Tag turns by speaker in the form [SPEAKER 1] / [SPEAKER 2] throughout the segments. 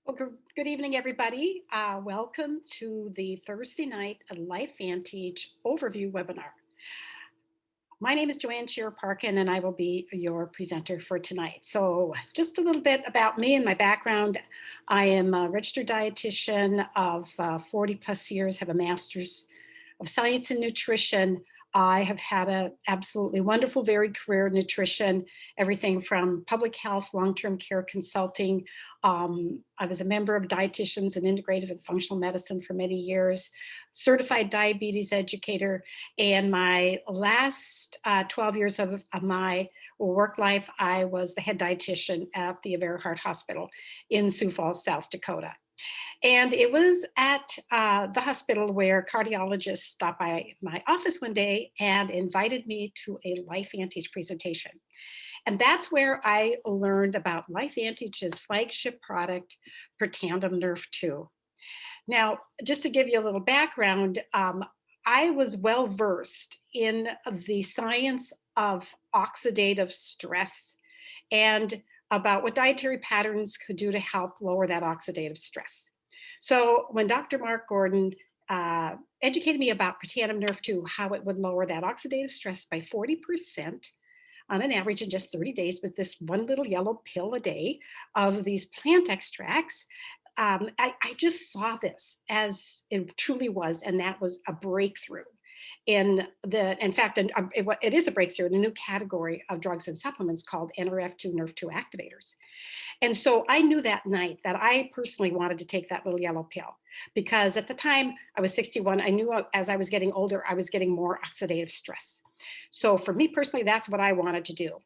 [SPEAKER 1] Well, good evening, everybody. Welcome to the Thursday night Lifevantage overview webinar. My name is Joanne Shearer Parkin, and I will be your presenter for tonight. So just a little bit about me and my background. I am a registered dietitian of 40 plus years, have a master's of science in nutrition. I have had an absolutely wonderful, varied career in nutrition, everything from public health, long-term care consulting. I was a member of dietitians and integrative and functional medicine for many years, certified diabetes educator, and my last 12 years of my work life, I was the head dietitian at the Avera Heart Hospital in Sioux Falls, South Dakota. And it was at the hospital where cardiologists stopped by my office one day and invited me to a Lifevantage presentation. And that's where I learned about Lifevantage's flagship product, Protandim Nerve 2. Now, just to give you a little background, I was well versed in the science of oxidative stress and about what dietary patterns could do to help lower that oxidative stress. So when Dr. Mark Gordon educated me about Protandim Nerve 2, how it would lower that oxidative stress by 40% on an average in just 30 days with this one little yellow pill a day of these plant extracts, I just saw this as it truly was, and that was a breakthrough in fact, it is a breakthrough in a new category of drugs and supplements called NRF2 Nerve 2 activators. And so I knew that night that I personally wanted to take that little yellow pill because at the time I was 61. I knew as I was getting older, I was getting more oxidative stress. So for me personally, that's what I wanted to do.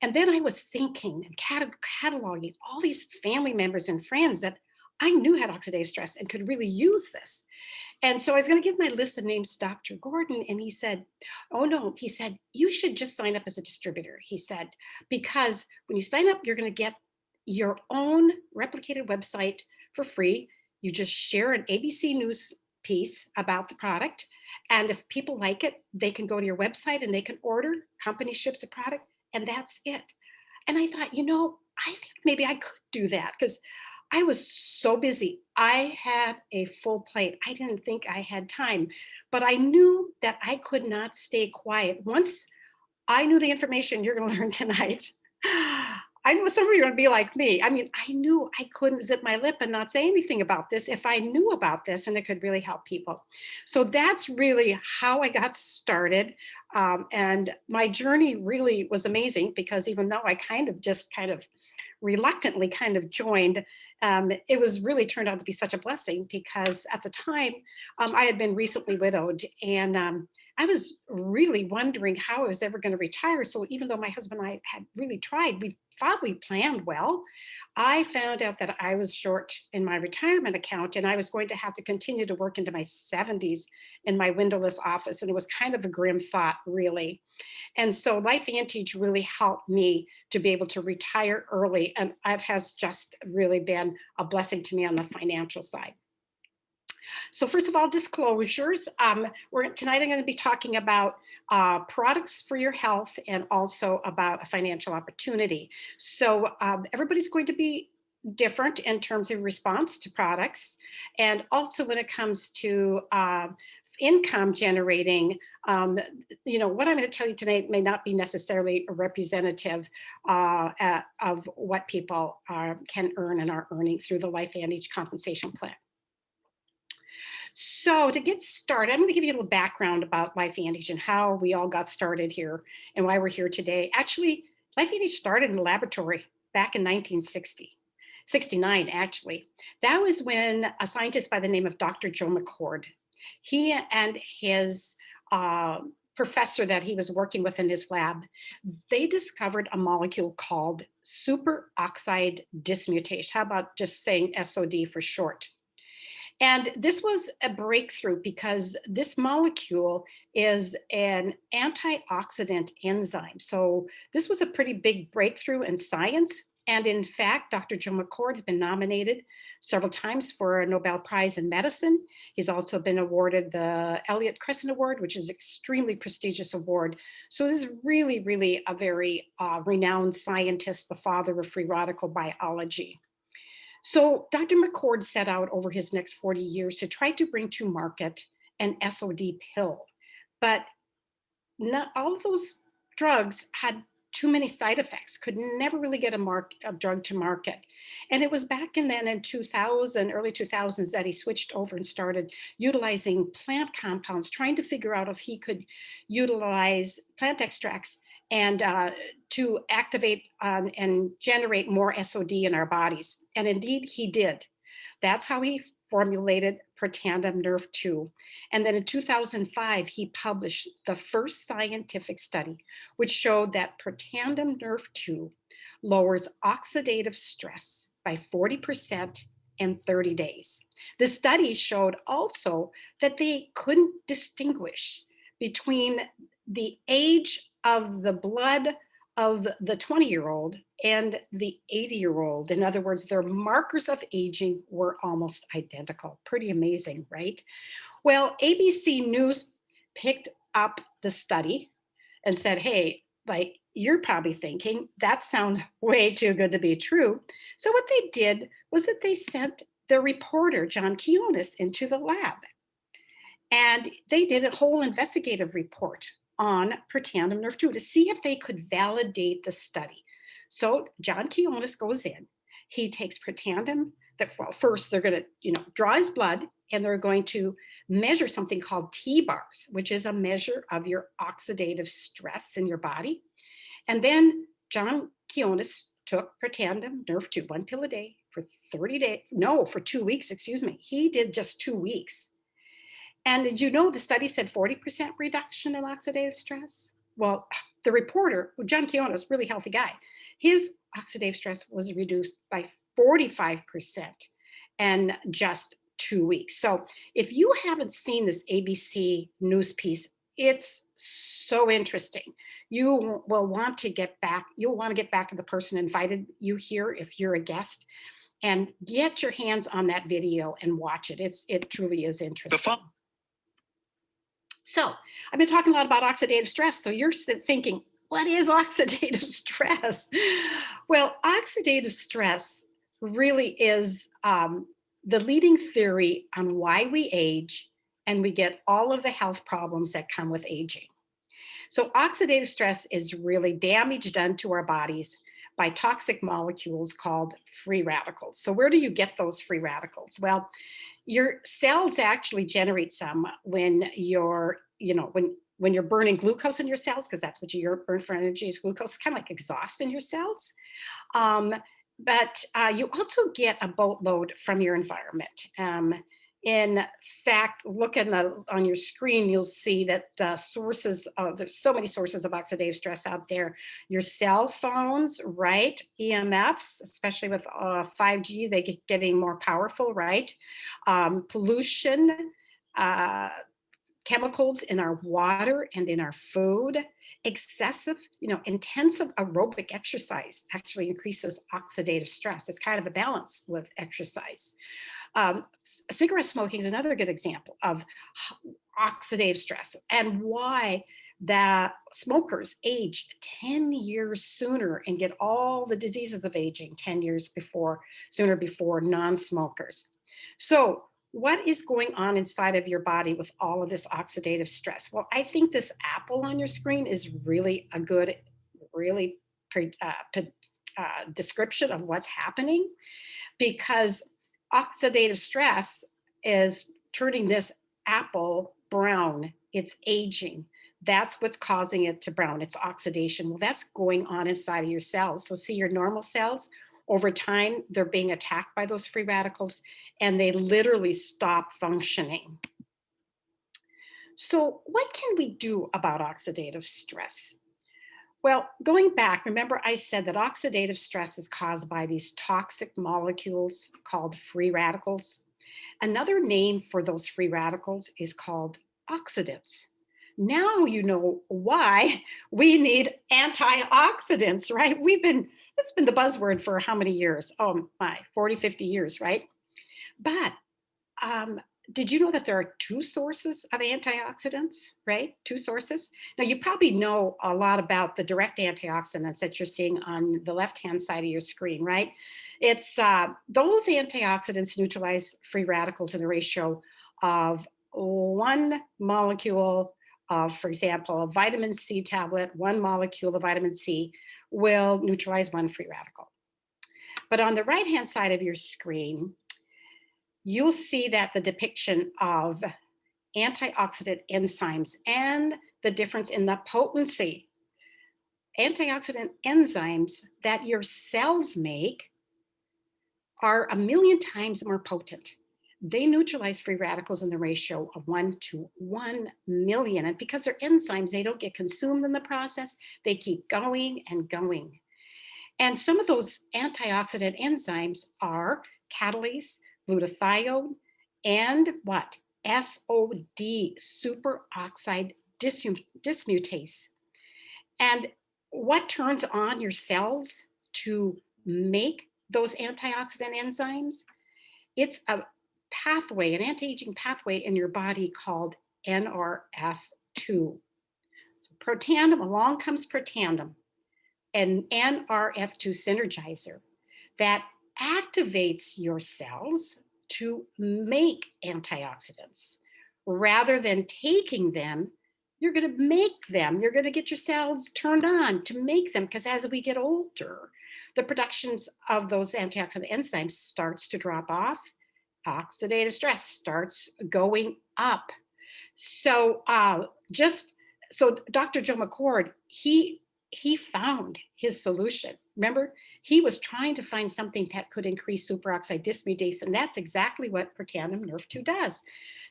[SPEAKER 1] And then I was thinking and cataloging all these family members and friends that I knew had oxidative stress and could really use this. And so I was going to give my list of names to Dr. Gordon. And he said, "Oh, no." He said, "You should just sign up as a distributor." He said, "Because when you sign up, you're going to get your own replicated website for free. You just share an ABC News piece about the product. And if people like it, they can go to your website and they can order. Company ships a product, and that's it." And I thought, I think maybe I could do that because I was so busy. I had a full plate. I didn't think I had time, but I knew that I could not stay quiet. Once I knew the information you're going to learn tonight, I knew some of you are going to be like me. I mean, I knew I couldn't zip my lip and not say anything about this if I knew about this and it could really help people. So that's really how I got started. And my journey really was amazing because even though I kind of reluctantly kind of joined, it was really turned out to be such a blessing because at the time I had been recently widowed and I was really wondering how I was ever going to retire. So even though my husband and I had really tried, we thought we planned well. I found out that I was short in my retirement account and I was going to have to continue to work into my 70s in my windowless office. And it was kind of a grim thought, really. And so LifeVantage really helped me to be able to retire early. And it has just really been a blessing to me on the financial side. So first of all, disclosures. Tonight I'm going to be talking about products for your health and also about a financial opportunity. So everybody's going to be different in terms of response to products. And also when it comes to income generating, what I'm going to tell you today may not be necessarily a representative of what people can earn and are earning through the LifeVantage compensation plan. So to get started, I'm going to give you a little background about LifeVantage and how we all got started here and why we're here today. Actually, LifeVantage started in a laboratory back in 1969, actually. That was when a scientist by the name of Dr. Joe McCord, he and his professor that he was working with in his lab, they discovered a molecule called superoxide dismutase. How about just saying SOD for short? And this was a breakthrough because this molecule is an antioxidant enzyme. So this was a pretty big breakthrough in science. And in fact, Dr. Joe McCord has been nominated several times for a Nobel Prize in Medicine. He's also been awarded the Elliott Crescent Award, which is an extremely prestigious award. So this is really, really a very renowned scientist, the father of free radical biology. So Dr. McCord set out over his next 40 years to try to bring to market an SOD pill. But not all of those drugs had too many side effects, could never really get a drug to market. And it was back in 2000, early 2000s, that he switched over and started utilizing plant compounds, trying to figure out if he could utilize plant extracts and to activate and generate more SOD in our bodies. And indeed, he did. That's how he formulated Protandim Nerve 2. And then in 2005, he published the first scientific study, which showed that Protandim Nerve 2 lowers oxidative stress by 40% in 30 days. The study showed also that they couldn't distinguish between the age of the blood of the 20-year-old and the 80-year-old. In other words, their markers of aging were almost identical. Pretty amazing, right? Well, ABC News picked up the study and said, hey, like, you're probably thinking that sounds way too good to be true. So what they did was that they sent their reporter, John Quiones, into the lab. And they did a whole investigative report on Protandim Nerve 2 to see if they could validate the study. So John Quiones goes in, he takes Protandim, well, first they're going to, draw his blood, and they're going to measure something called T-bars, which is a measure of your oxidative stress in your body. And then John Quiones took Protandim Nerve 2, one pill a day for 30 days, no, for 2 weeks, excuse me. He did just 2 weeks. And did you know the study said 40% reduction in oxidative stress? Well, the reporter, John Quiones, really healthy guy, his oxidative stress was reduced by 45% in just 2 weeks. So if you haven't seen this ABC News piece, it's so interesting. You will want to get back. You'll want to get back to the person who invited you here if you're a guest, and get your hands on that video and watch it. It truly is interesting. So I've been talking a lot about oxidative stress. So you're thinking, what is oxidative stress? Well, oxidative stress really is the leading theory on why we age and we get all of the health problems that come with aging. So oxidative stress is really damage done to our bodies by toxic molecules called free radicals. So where do you get those free radicals? Well, your cells actually generate some when you're, when you're burning glucose in your cells, because that's what you burn for energy is glucose, kind of like exhaust in your cells. But you also get a boatload from your environment. In fact, look on your screen, you'll see that there's so many sources of oxidative stress out there. Your cell phones, right? EMFs, especially with 5G, they get getting more powerful, right? Pollution, chemicals in our water and in our food. Excessive, intensive aerobic exercise actually increases oxidative stress. It's kind of a balance with exercise. Cigarette smoking is another good example of oxidative stress and why that smokers age 10 years sooner and get all the diseases of aging 10 years sooner before non-smokers. So what is going on inside of your body with all of this oxidative stress? Well, I think this apple on your screen is really a good, description of what's happening, because oxidative stress is turning this apple brown. It's aging. That's what's causing it to brown. It's oxidation. Well, that's going on inside of your cells. So see, your normal cells, over time, they're being attacked by those free radicals and they literally stop functioning. So what can we do about oxidative stress? Well, going back, remember I said that oxidative stress is caused by these toxic molecules called free radicals. Another name for those free radicals is called oxidants. Now you know why we need antioxidants, right? It's been the buzzword for how many years? Oh my, 40, 50 years, right? But did you know that there are two sources of antioxidants, right? Two sources. Now, you probably know a lot about the direct antioxidants that you're seeing on the left-hand side of your screen, right? It's those antioxidants neutralize free radicals in a ratio of one molecule of, for example, a vitamin C tablet, one molecule of vitamin C will neutralize one free radical. But on the right-hand side of your screen, you'll see that the depiction of antioxidant enzymes and the difference in the potency. Antioxidant enzymes that your cells make are a million times more potent. They neutralize free radicals in the ratio of 1 to 1 million. And because they're enzymes, they don't get consumed in the process. They keep going and going. And some of those antioxidant enzymes are catalase, glutathione, and what? SOD, superoxide dismutase. And what turns on your cells to make those antioxidant enzymes? It's a pathway, an anti-aging pathway in your body called NRF2. So Protandim, along comes Protandim, an NRF2 synergizer that activates your cells to make antioxidants. Rather than taking them, you're going to make them. You're going to get your cells turned on to make them, because as we get older, the productions of those antioxidant enzymes starts to drop off. Oxidative stress starts going up. So so Dr. Joe McCord, he found his solution. Remember, he was trying to find something that could increase superoxide dismutase, and that's exactly what Protandim Nerf2 does.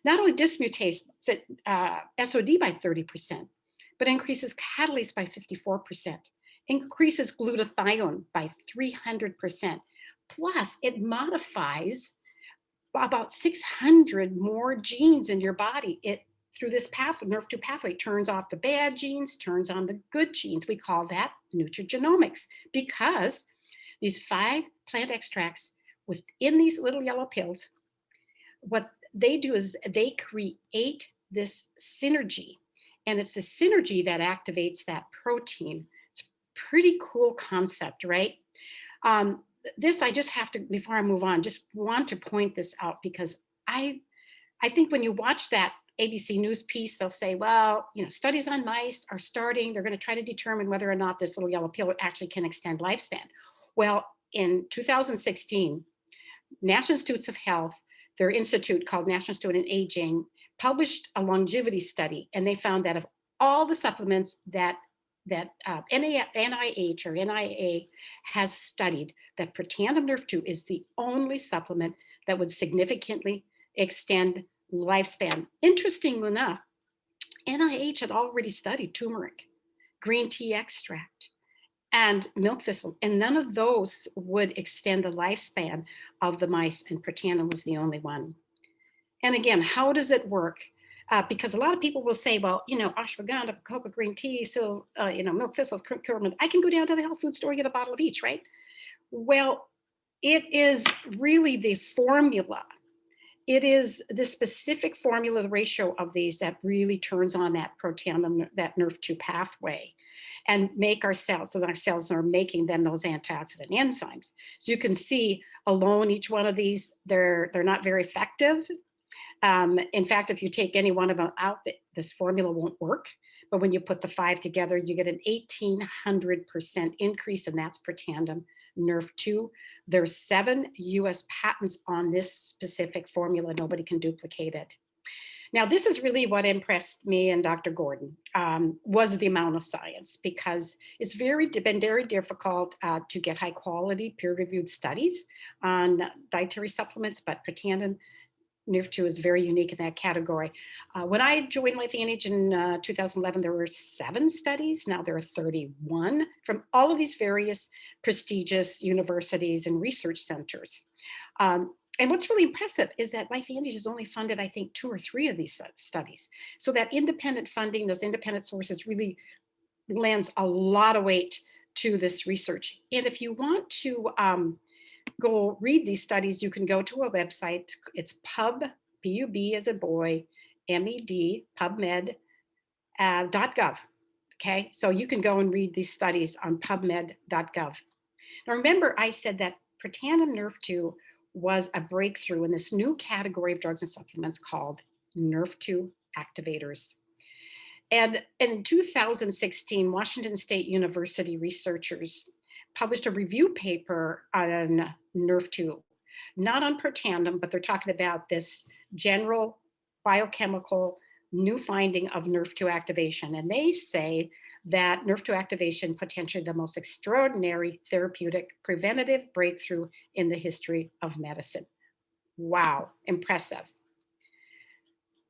[SPEAKER 1] Not only dismutase SOD by 30%, but increases catalase by 54%, increases glutathione by 300%. Plus, it modifies about 600 more genes in your body. It through this pathway, Nerf2 pathway, turns off the bad genes, turns on the good genes. We call that nutrigenomics, because these 5 plant extracts within these little yellow pills, what they do is they create this synergy. And it's the synergy that activates that protein. It's a pretty cool concept, right? This, I just have to, before I move on, just want to point this out, because I think when you watch that ABC News piece, they'll say, well, studies on mice are starting. They're going to try to determine whether or not this little yellow pill actually can extend lifespan. Well, in 2016, National Institutes of Health, their institute called National Institute on Aging, published a longevity study, and they found that of all the supplements that NIH or NIA has studied, that Protandim Nerf2 is the only supplement that would significantly extend lifespan. Interestingly enough, NIH had already studied turmeric, green tea extract, and milk thistle, and none of those would extend the lifespan of the mice, and Protandim was the only one. And again, how does it work? Because a lot of people will say, well, ashwagandha, coca, green tea, so, milk thistle, curcumin, I can go down to the health food store and get a bottle of each, right? Well, it is really the formula. It is the specific formula, the ratio of these, that really turns on that Protandim, that Nerf2 pathway, and make our cells, so that our cells are making then those antioxidant enzymes. So you can see alone, each one of these, they're not very effective. In fact, if you take any one of them out, this formula won't work. But when you put the 5 together, you get an 1,800% increase, and that's Protandim Nerf2. There's 7 US patents on this specific formula. Nobody can duplicate it. Now, this is really what impressed me and Dr. Gordon, was the amount of science, because it's been very difficult to get high quality peer-reviewed studies on dietary supplements, but Protandim Nerf2 is very unique in that category. When I joined Lifevantage in 2011, there were 7 studies. Now there are 31 from all of these various prestigious universities and research centers. And what's really impressive is that Lifevantage has only funded, I think, 2 or 3 of these studies. So that independent funding, those independent sources, really lends a lot of weight to this research. And if you want to go read these studies, you can go to a website. It's PUB as a boy, MED, PubMed, .gov. Okay, so you can go and read these studies on PubMed.gov. Now remember, I said that Protandim Nerf2 was a breakthrough in this new category of drugs and supplements called Nerf2 activators. And in 2016, Washington State University researchers published a review paper on Nerf2, not on Protandim, but they're talking about this general biochemical new finding of Nerf2 activation. And they say that Nerf2 activation potentially the most extraordinary therapeutic preventative breakthrough in the history of medicine. Wow, impressive.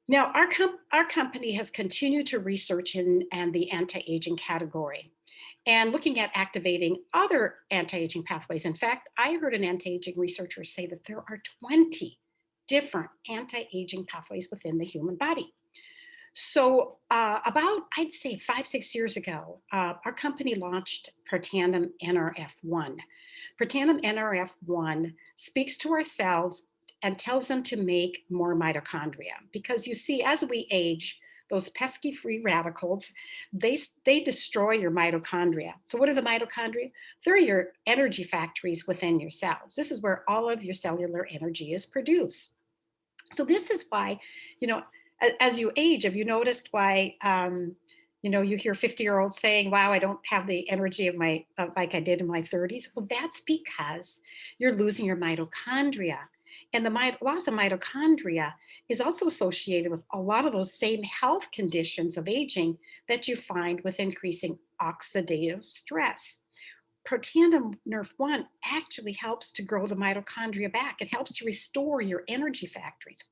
[SPEAKER 1] Now, our company has continued to research in the anti-aging category and looking at activating other anti-aging pathways. In fact, I heard an anti-aging researcher say that there are 20 different anti-aging pathways within the human body. So about, I'd say 5-6 years ago, our company launched Protandim NRF1. Protandim NRF1 speaks to our cells and tells them to make more mitochondria. Because you see, as we age, those pesky free radicals, they destroy your mitochondria. So what are the mitochondria? They're your energy factories within your cells. This is where all of your cellular energy is produced. So this is why, as you age, have you noticed why, you hear 50-year-olds saying, wow, I don't have the energy of like I did in my 30s. Well, that's because you're losing your mitochondria. And the loss of mitochondria is also associated with a lot of those same health conditions of aging that you find with increasing oxidative stress. Protandim Nerf1 actually helps to grow the mitochondria back. It helps to restore your energy factories.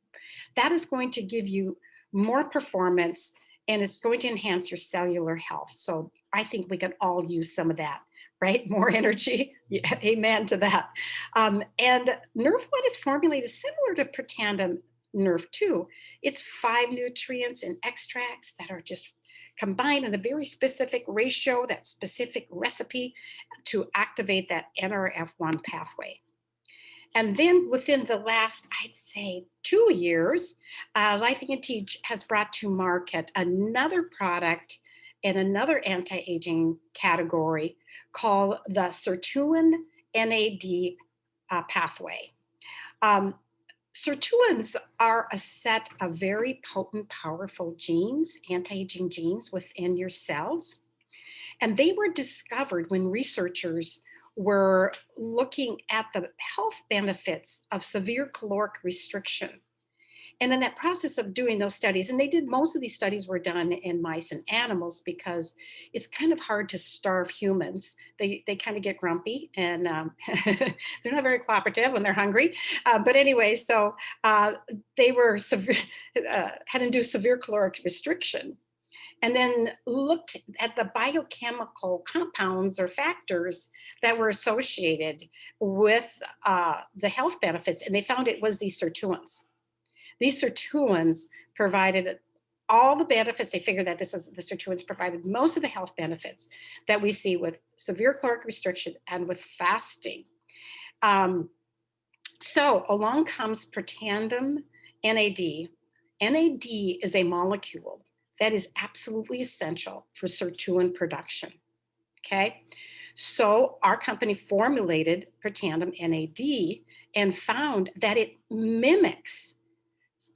[SPEAKER 1] That is going to give you more performance and it's going to enhance your cellular health. So I think we can all use some of that, right? More energy. Yeah, amen to that. And Nerf1 is formulated similar to Protandim Nerf2. It's 5 nutrients and extracts that are just combined in a very specific ratio, that specific recipe to activate that NRF1 pathway. And then within the last, I'd say 2 years, Lifevantage has brought to market another product in another anti-aging category called the Sirtuin NAD pathway. Sirtuins are a set of very potent, powerful genes, anti-aging genes within your cells. And they were discovered when researchers were looking at the health benefits of severe caloric restriction. And in that process of doing those studies, and most of these studies were done in mice and animals because it's kind of hard to starve humans. They kind of get grumpy and they're not very cooperative when they're hungry. But anyway, so they were had induced severe caloric restriction. And then looked at the biochemical compounds or factors that were associated with the health benefits. And they found it was these sirtuins. These sirtuins provided all the benefits. They figured that the sirtuins provided most of the health benefits that we see with severe caloric restriction and with fasting. So along comes Protandim NAD. NAD is a molecule that is absolutely essential for sirtuin production, okay? So our company formulated Protandim NAD and found that it mimics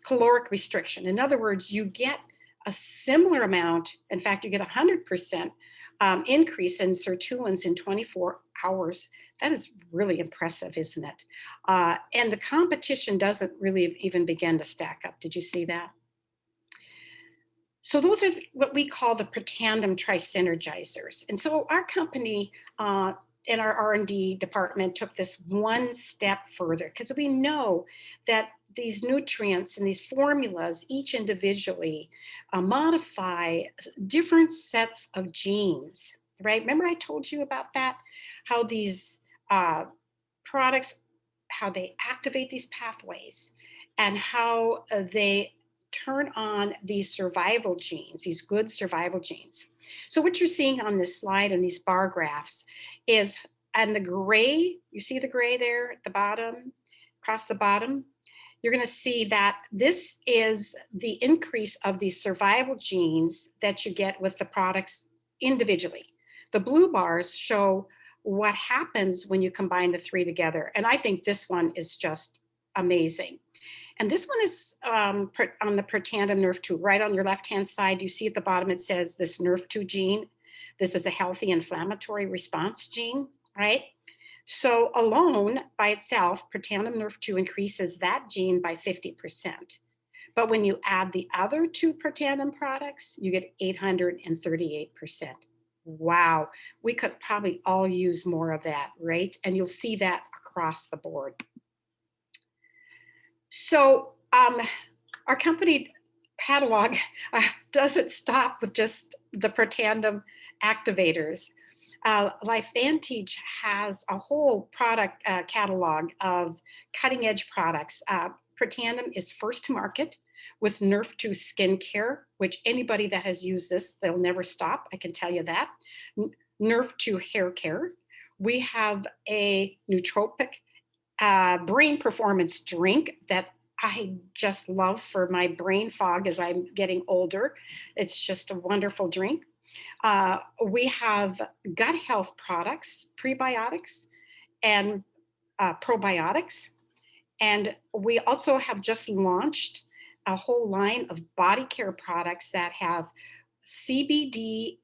[SPEAKER 1] caloric restriction. In other words, you get a similar amount, in fact, you get 100% increase in sirtuins in 24 hours. That is really impressive, isn't it? And the competition doesn't really even begin to stack up. Did you see that? So those are what we call the Protandim trisynergizers. And so our company in our R&D department took this one step further because we know that these nutrients and these formulas, each individually, modify different sets of genes, right? Remember I told you about that? How these products, how they activate these pathways and how they turn on these survival genes, these good survival genes. So what you're seeing on this slide and these bar graphs is, and the gray, you see the gray there at the bottom, across the bottom, you're going to see that this is the increase of the survival genes that you get with the products individually. The blue bars show what happens when you combine the three together. And I think this one is just amazing. And this one is on the Protandim Nerf2, right on your left-hand side. You see at the bottom, it says this Nerf2 gene. This is a healthy inflammatory response gene, right? So alone by itself, Protandim Nerf2 increases that gene by 50%. But when you add the other two Protandim products, you get 838%. Wow, we could probably all use more of that, right? And you'll see that across the board. So our company catalog doesn't stop with just the Protandim activators. Lifevantage has a whole product catalog of cutting edge products. Protandim is first to market with Nerf2 skincare, which anybody that has used this, they'll never stop. I can tell you that. Nerf2 hair care. We have a nootropic brain performance drink that I just love for my brain fog as I'm getting older. It's just a wonderful drink. We have gut health products, prebiotics and probiotics. And we also have just launched a whole line of body care products that have CBD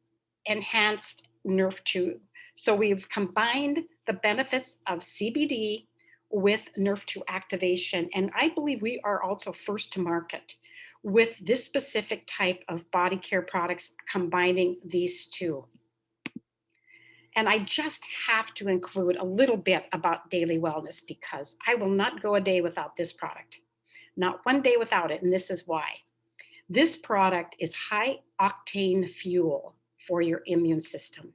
[SPEAKER 1] enhanced Nerf2. So we've combined the benefits of CBD with Nerf2 activation. And I believe we are also first to market with this specific type of body care products combining these two. And I just have to include a little bit about daily wellness because I will not go a day without this product. Not one day without it, and this is why. This product is high octane fuel for your immune system.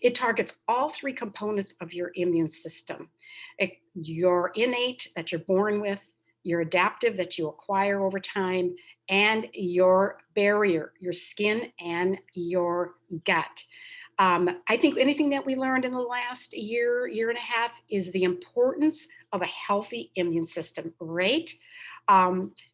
[SPEAKER 1] It targets all three components of your immune system. Your innate that you're born with, your adaptive that you acquire over time, and your barrier, your skin and your gut. I think anything that we learned in the last year, year and a half is the importance of a healthy immune system, right?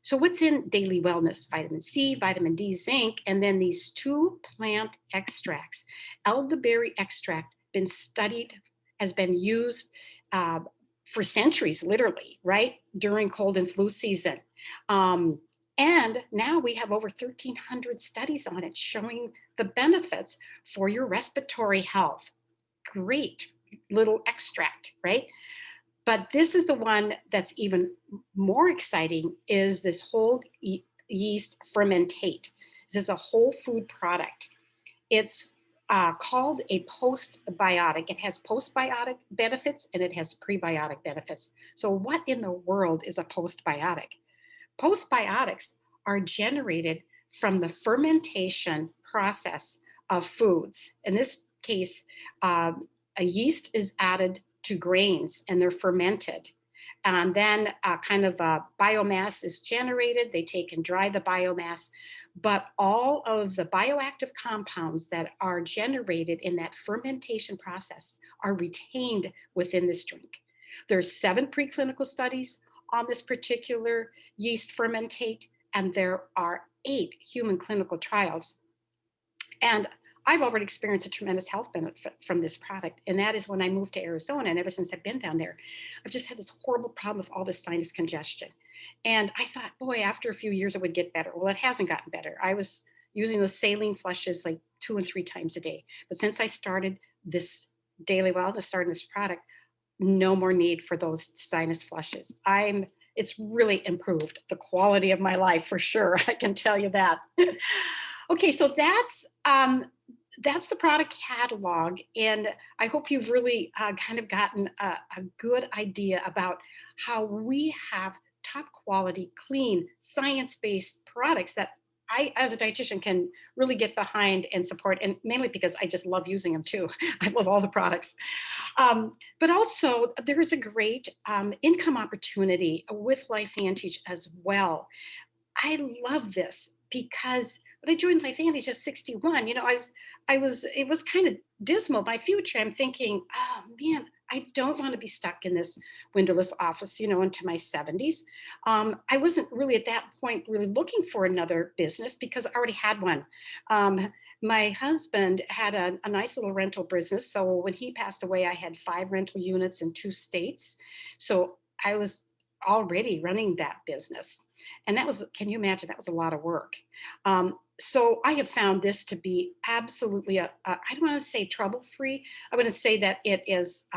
[SPEAKER 1] So what's in daily wellness? Vitamin C, vitamin D, zinc, and then these two plant extracts. Elderberry extract been studied, has been used for centuries, literally, right? During cold and flu season. And now we have over 1,300 studies on it showing the benefits for your respiratory health. Great little extract, right? But this is the one that's even more exciting is this whole yeast fermentate. This is a whole food product. It's called a postbiotic. It has postbiotic benefits and it has prebiotic benefits. So what in the world is a postbiotic? Postbiotics are generated from the fermentation process of foods. In this case, a yeast is added to grains and they're fermented. And then kind of a biomass is generated. They take and dry the biomass. But all of the bioactive compounds that are generated in that fermentation process are retained within this drink. There's 7 preclinical studies on this particular yeast fermentate, and there are 8 human clinical trials. And I've already experienced a tremendous health benefit from this product. And that is when I moved to Arizona. And ever since I've been down there, I've just had this horrible problem with all this sinus congestion. And I thought, boy, after a few years, it would get better. Well, it hasn't gotten better. I was using the saline flushes like 2 and 3 times a day. But since I started this daily wellness, starting this product, no more need for those sinus flushes. It's really improved the quality of my life for sure. I can tell you that. Okay, so that's the product catalog, and I hope you've really kind of gotten a good idea about how we have top quality, clean, science-based products that I, as a dietitian, can really get behind and support, and mainly because I just love using them too. I love all the products. But also, there's a great income opportunity with Lifevantage as well. I love this. because when I joined Lifevantage at 61, it was kind of dismal, my future. I'm thinking, oh man, I don't want to be stuck in this windowless office, into my 70s. I wasn't really at that point really looking for another business because I already had one. Um, my husband had a nice little rental business. So when he passed away, I had 5 rental units in 2 states. So I was already running that business. And that was, can you imagine, that was a lot of work. So I have found this to be absolutely I don't want to say trouble free. I want to say that it is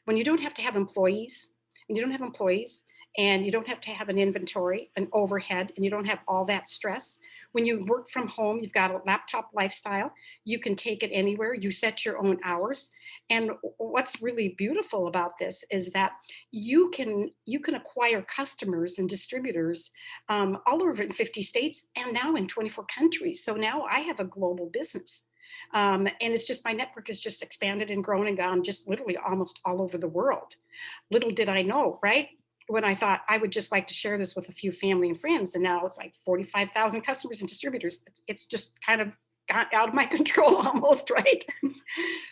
[SPEAKER 1] when you don't have to have employees, and you don't have employees, and you don't have to have an inventory, an overhead, and you don't have all that stress. When you work from home, you've got a laptop lifestyle. You can take it anywhere. You set your own hours. And what's really beautiful about this is that you can acquire customers and distributors all over in 50 states and now in 24 countries. So now I have a global business. And it's just my network has just expanded and grown and gone just literally almost all over the world. Little did I know, right? When I thought I would just like to share this with a few family and friends. And now it's like 45,000 customers and distributors. It's just kind of got out of my control almost, right?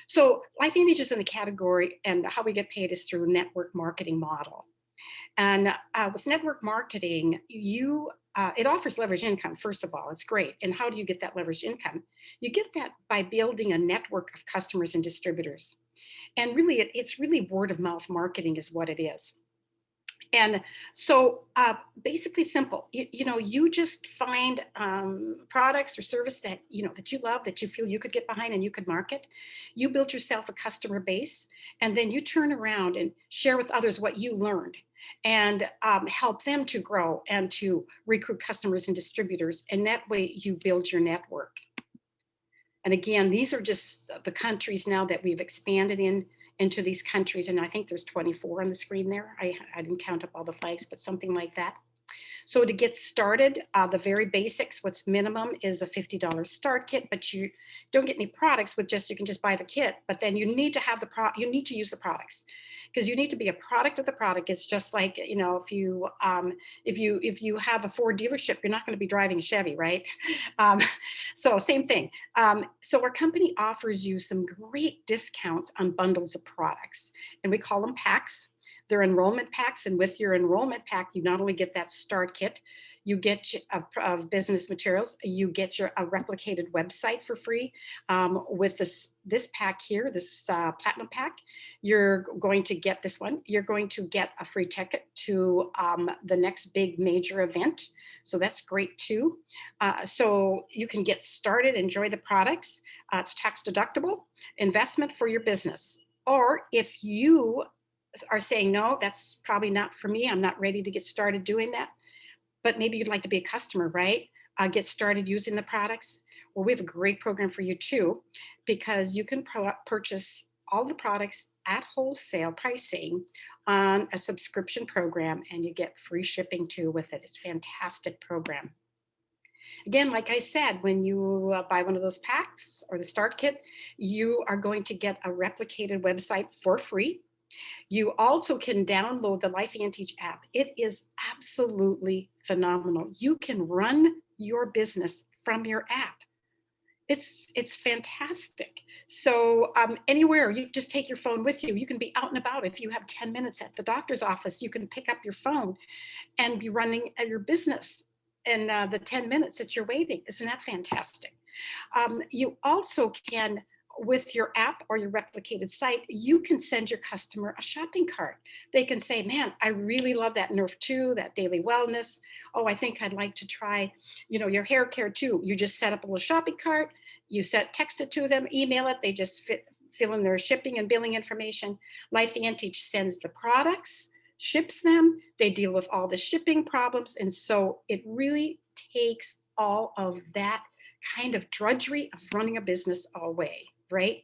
[SPEAKER 1] So LifeVantage is in the category, and how we get paid is through network marketing model. And with network marketing, it offers leverage income. First of all, it's great. And how do you get that leverage income? You get that by building a network of customers and distributors. And really, it's really word of mouth marketing is what it is. And so basically simple, you just find products or service that, that you love, that you feel you could get behind and you could market. You build yourself a customer base, and then you turn around and share with others what you learned and help them to grow and to recruit customers and distributors. And that way you build your network. And again, these are just the countries now that we've expanded into these countries. And I think there's 24 on the screen there. I didn't count up all the flags, but something like that. So to get started, the very basics, what's minimum is a $50 start kit, but you don't get any products with you can just buy the kit, but then you need to have you need to use the products because you need to be a product of the product. It's just like, if you have a Ford dealership, you're not going to be driving a Chevy, right? So same thing. So our company offers you some great discounts on bundles of products, and we call them packs. They're enrollment packs, and with your enrollment pack, you not only get that start kit, you get of business materials, you get a replicated website for free. With this pack here, this platinum pack, you're going to get this one. You're going to get a free ticket to the next big major event. So that's great too. So you can get started, enjoy the products. It's tax deductible investment for your business. Or if you are saying, no, that's probably not for me, I'm not ready to get started doing that, but maybe you'd like to be a customer, right? Get started using the products. Well, we have a great program for you too, because you can purchase all the products at wholesale pricing on a subscription program, and you get free shipping too with it. It's a fantastic program. Again, like I said, when you buy one of those packs or the start kit, you are going to get a replicated website for free. You also can download the Lifevantage app. It is absolutely phenomenal. You can run your business from your app. It's fantastic. So anywhere, you just take your phone with you. You can be out and about. If you have 10 minutes at the doctor's office, you can pick up your phone and be running your business in the 10 minutes that you're waiting. Isn't that fantastic? You also can, with your app or your replicated site, you can send your customer a shopping cart. They can say, man, I really love that Nerf 2, that daily wellness. Oh, I think I'd like to try, your hair care too. You just set up a little shopping cart, you text it to them, email it, they just fill in their shipping and billing information. Lifevantage sends the products, ships them, they deal with all the shipping problems. And so it really takes all of that kind of drudgery of running a business away, right?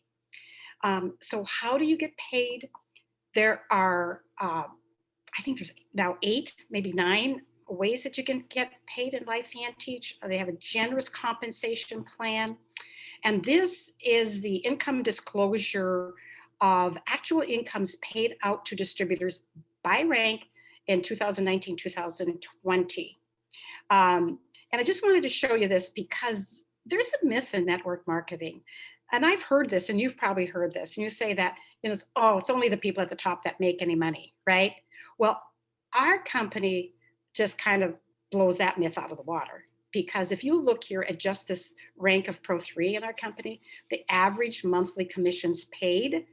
[SPEAKER 1] So how do you get paid? There are, I think there's now 8, maybe 9 ways that you can get paid in Lifevantage. They have a generous compensation plan. And this is the income disclosure of actual incomes paid out to distributors by rank in 2019, 2020. And I just wanted to show you this because there's a myth in network marketing. And I've heard this, and you've probably heard this, and you say that, oh, it's only the people at the top that make any money, right? Well, our company just kind of blows that myth out of the water. Because if you look here at just this rank of Pro 3 in our company, the average monthly commissions paid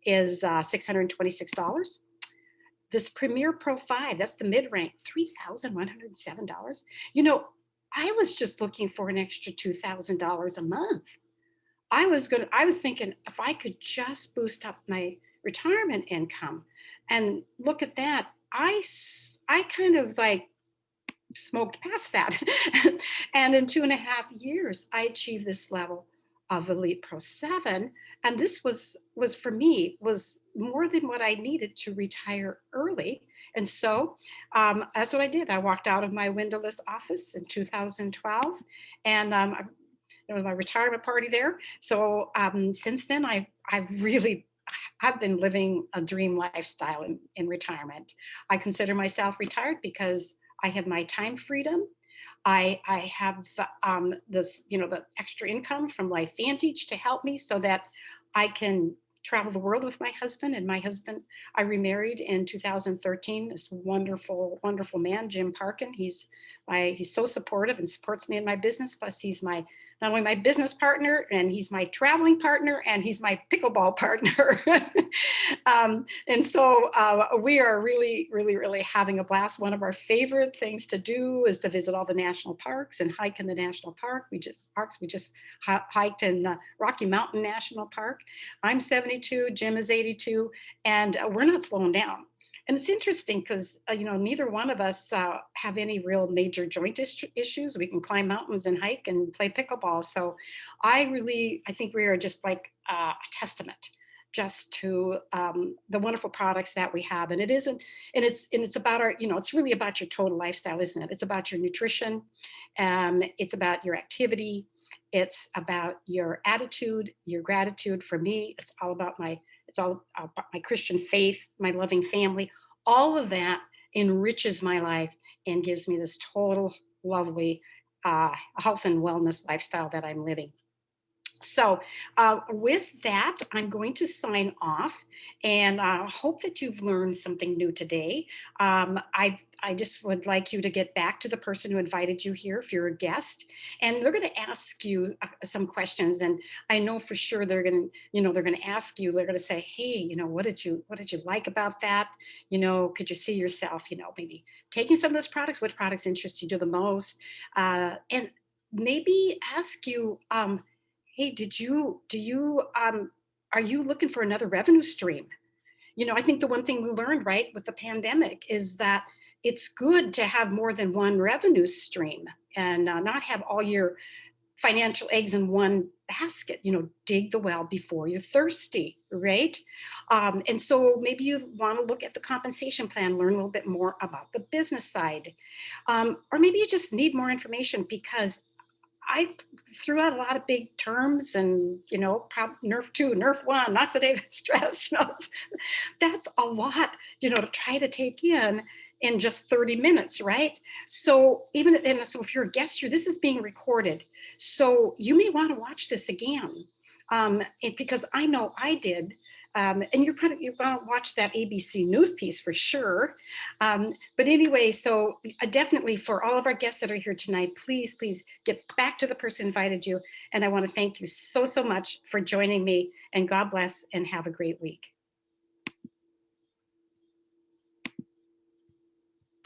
[SPEAKER 1] is $626. This Premier Pro 5, that's the mid rank, $3,107. I was just looking for an extra $2,000 a month. I was thinking if I could just boost up my retirement income, and look at that. I kind of like smoked past that. And in 2.5 years, I achieved this level of Elite Pro 7. And this was for me, was more than what I needed to retire early. And so that's what I did. I walked out of my windowless office in 2012, and there was my retirement party there. So since then, I've been living a dream lifestyle in retirement. I consider myself retired because I have my time freedom. I have this, the extra income from Lifevantage to help me so that I can travel the world with my husband. And my husband, I remarried in 2013. This wonderful, wonderful man, Jim Parkin. He's so supportive and supports me in my business. Plus, he's not only my business partner, and he's my traveling partner, and he's my pickleball partner. And so we are really, really, really having a blast. One of our favorite things to do is to visit all the national parks and hike in the national park. We just hiked in Rocky Mountain National Park. I'm 72, Jim is 82, and we're not slowing down. And it's interesting because, neither one of us have any real major joint issues. We can climb mountains and hike and play pickleball. So I think we are just like a testament just to the wonderful products that we have. And it's about it's really about your total lifestyle, isn't it? It's about your nutrition. It's about your activity. It's about your attitude, your gratitude. For me, it's all about my Christian faith, my loving family. All of that enriches my life and gives me this total lovely health and wellness lifestyle that I'm living. So with that, I'm going to sign off, and I hope that you've learned something new today. I just would like you to get back to the person who invited you here if you're a guest, and they're going to ask you some questions. And I know for sure they're going to ask you. They're going to say, "Hey, what did you like about that? Could you see yourself, maybe taking some of those products? What products interest you the most?" And maybe ask you. Hey, are you looking for another revenue stream? I think the one thing we learned, right, with the pandemic is that it's good to have more than one revenue stream and not have all your financial eggs in one basket. Dig the well before you're thirsty, right? And so maybe you want to look at the compensation plan, learn a little bit more about the business side. Or maybe you just need more information because I threw out a lot of big terms and, nerf 2, nerf 1, oxidative stress, that's a lot, to try to take in just 30 minutes, right? So so if you're a guest here, this is being recorded. So you may want to watch this again because I know I did. And you're going to watch that ABC News piece for sure. But anyway, so definitely for all of our guests that are here tonight, please get back to the person who invited you. And I want to thank you so much for joining me, and God bless and have a great week.